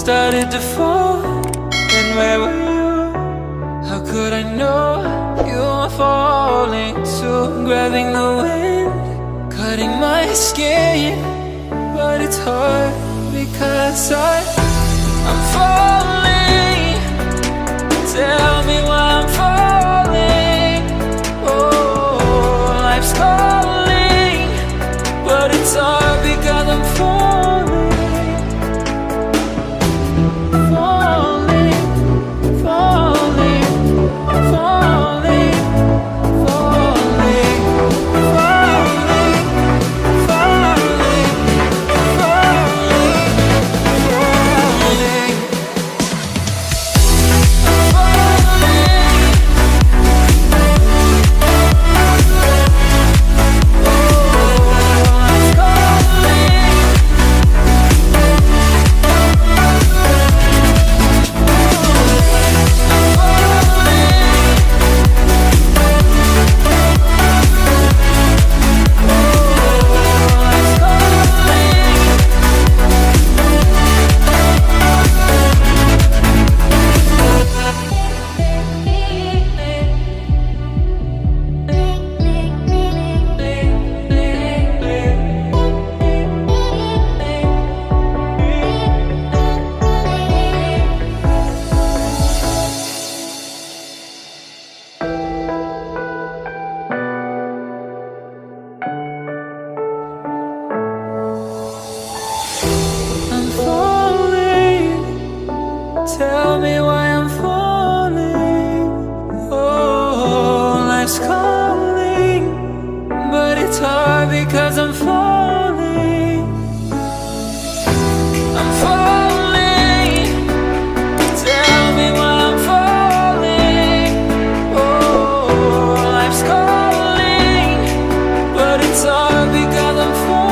started to fall, and where were you? How could I know you were falling too? Grabbing the wind, cutting my skin, but it's hard because I'm falling. Tell me why I'm falling. Oh, life's calling, but it's hard because I'm falling. Tell me why I'm falling. Oh, life's calling, but it's hard because I'm falling. I'm falling. Tell me why I'm falling. Oh, life's calling, but it's hard because I'm falling.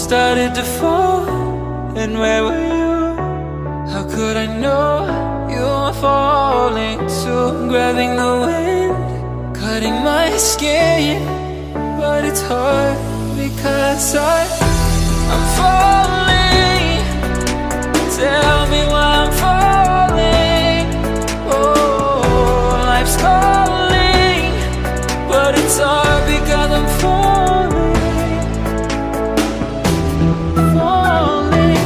Started to fall, and where were you? How could I know you were falling too? Grabbing the wind, cutting my skin, but it's hard because I'm falling. Tell me why I'm falling. Oh, life's calling, but it's hard because I'm falling. Falling.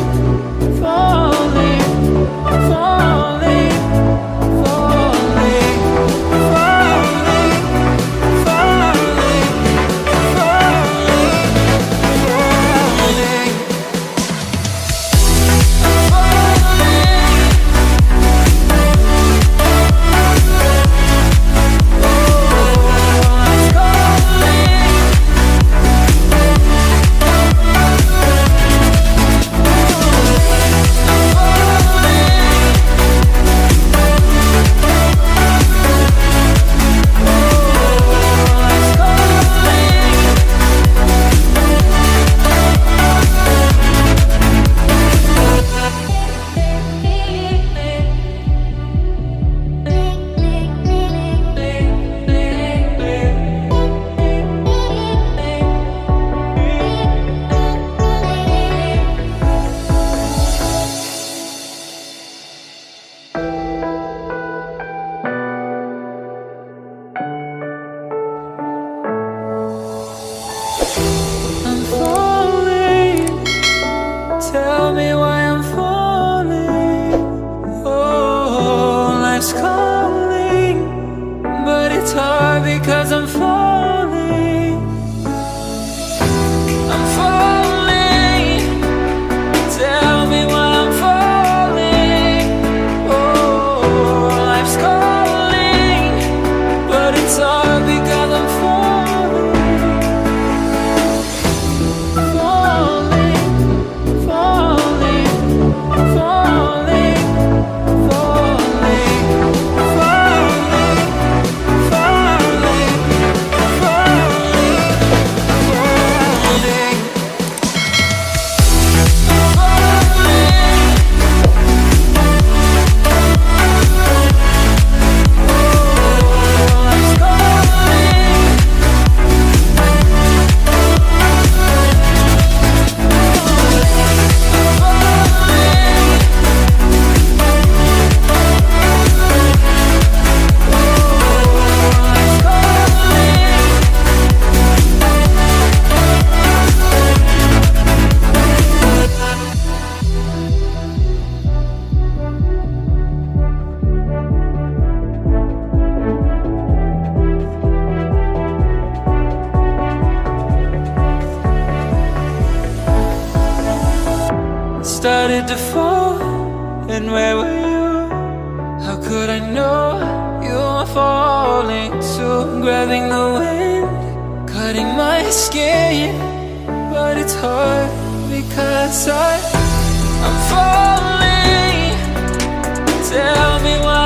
hard because I'm falling. I'm falling. Tell me why I'm falling. Oh, life's calling, but it's hard because I'm falling. Falling, falling, falling, falling, falling, falling, started to fall, and where were you? How could I know you were falling too? Grabbing the wind, cutting my skin, but it's hard because I'm falling. Tell me why